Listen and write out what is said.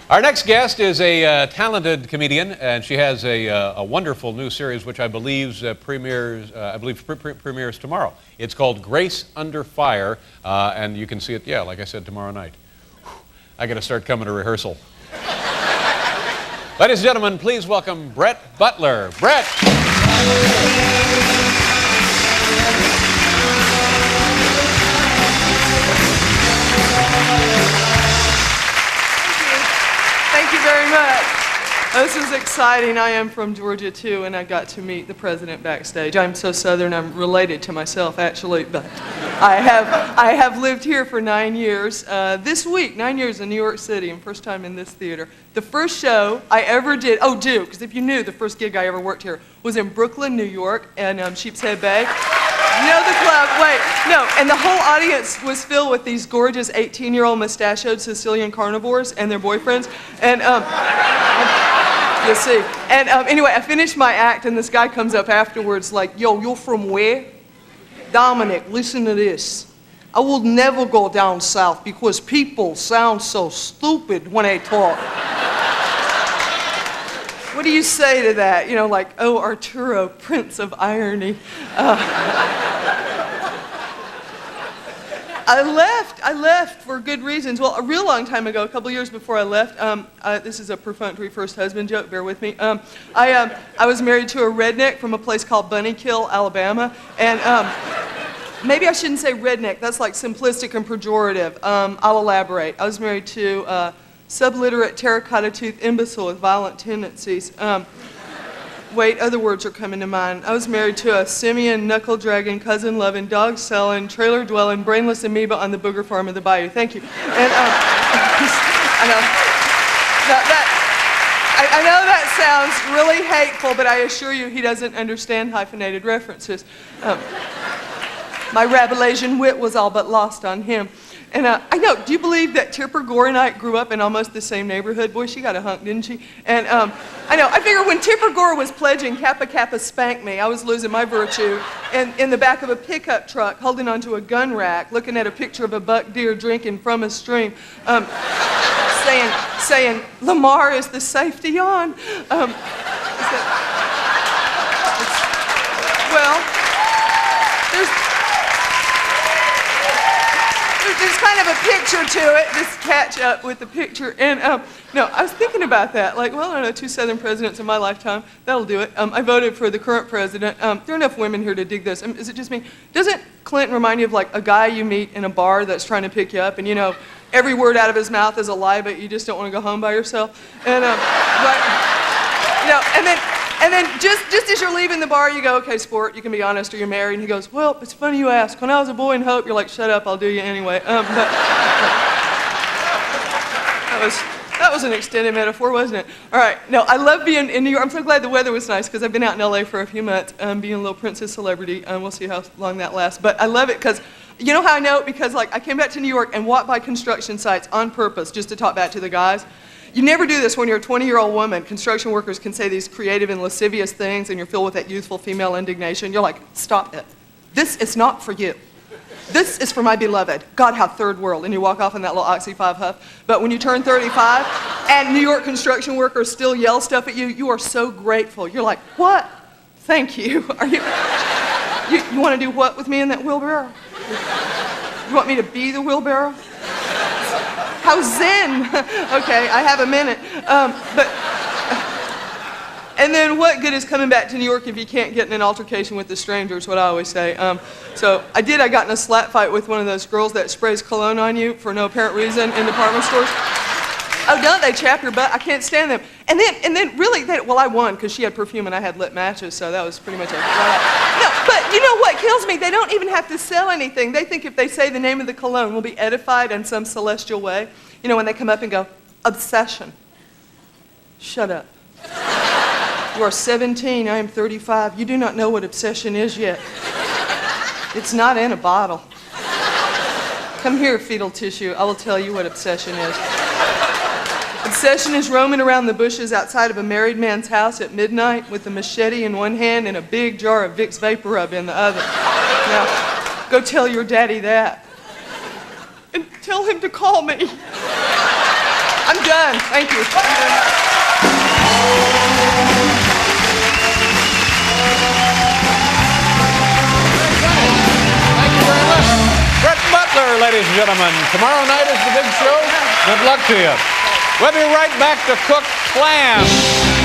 Our next guest is a talented comedian, and she has a wonderful new series, which I believe premieres tomorrow. It's called Grace Under Fire, and you can see it, like I said, tomorrow night. I got to start coming to rehearsal. Ladies and gentlemen, please welcome Brett Butler. Brett. Thank you very much. This is exciting. I am from Georgia, too, and I got to meet the president backstage. I'm so Southern, I'm related to myself, actually, but I have lived here for 9 years. This week, 9 years in New York City, and first time in this theater. The first show I ever did, because if you knew, the first gig I ever worked here was in Brooklyn, New York, and Sheepshead Bay. You know the club? Wait, no. And the whole audience was filled with these gorgeous 18-year-old mustachioed Sicilian carnivores and their boyfriends. And you'll see. And anyway, I finished my act, and this guy comes up afterwards like, "Yo, you're from where?" "Dominic, listen to this. I will never go down south because people sound so stupid when they talk." What do you say to that? You know, like, "Oh, Arturo, Prince of Irony." I left for good reasons. Well, a real long time ago, a couple years before I left, this is a perfunctory first husband joke, bear with me. I was married to a redneck from a place called Bunnykill, Alabama, and maybe I shouldn't say redneck, that's like simplistic and pejorative. I'll elaborate. I was married to a subliterate terracotta-toothed imbecile with violent tendencies. Wait, other words are coming to mind. I was married to a simian, knuckle-dragging, cousin-loving, dog-selling, trailer-dwelling, brainless amoeba on the booger farm of the bayou. Thank you. And I know that sounds really hateful, but I assure you he doesn't understand hyphenated references. My Rabelaisian wit was all but lost on him. And I know, do you believe that Tipper Gore and I grew up in almost the same neighborhood? Boy, she got a hunk, didn't she? And I know, I figure when Tipper Gore was pledging Kappa Kappa spank me, I was losing my virtue in the back of a pickup truck, holding onto a gun rack, looking at a picture of a buck deer drinking from a stream, saying, "Lamar, is the safety on?" There's kind of a picture to it, just catch up with the picture. And I was thinking about that. Like, well, I don't know, 2 Southern presidents in my lifetime, that'll do it. I voted for the current president. There are enough women here to dig this. Is it just me? Doesn't Clinton remind you of like a guy you meet in a bar that's trying to pick you up, and every word out of his mouth is a lie, but you just don't want to go home by yourself? And and then just as you're leaving the bar, you go, "Okay, sport, you can be honest or you're married." And he goes, "Well, it's funny you ask. When I was a boy in Hope," you're like, "Shut up, I'll do you anyway." That was an extended metaphor, wasn't it? All right. No, I love being in New York. I'm so glad the weather was nice because I've been out in LA for a few months being a little princess celebrity. We'll see how long that lasts. But I love it because, you know how I know? Because like I came back to New York and walked by construction sites on purpose just to talk back to the guys. You never do this when you're a 20-year-old woman. Construction workers can say these creative and lascivious things, and you're filled with that youthful female indignation. You're like, "Stop it. This is not for you. This is for my beloved. God, how third world." And you walk off in that little Oxy 5 huff. But when you turn 35 and New York construction workers still yell stuff at you, you are so grateful. You're like, "What? Thank you." You want to do what with me in that wheelbarrow? You want me to be the wheelbarrow? How zen. Okay, I have a minute. And then what good is coming back to New York if you can't get in an altercation with the stranger, is what I always say. So I got in a slap fight with one of those girls that sprays cologne on you for no apparent reason in department stores. Oh, don't they chap your butt? I can't stand them. And then really, I won because she had perfume and I had lit matches, so that was pretty much it. No, but you know what kills me? They don't even have to sell anything. They think if they say the name of the cologne, we'll be edified in some celestial way. You know, when they come up and go, "Obsession." Shut up. You are 17, I am 35. You do not know what obsession is yet. It's not in a bottle. Come here, fetal tissue. I will tell you what obsession is. Obsession is roaming around the bushes outside of a married man's house at midnight with a machete in one hand and a big jar of Vicks Vapor Rub in the other. Now, go tell your daddy that. And tell him to call me. I'm done. Thank you. Thank you very much. Brett Butler, ladies and gentlemen. Tomorrow night is the big show. Good luck to you. We'll be right back to cook clams.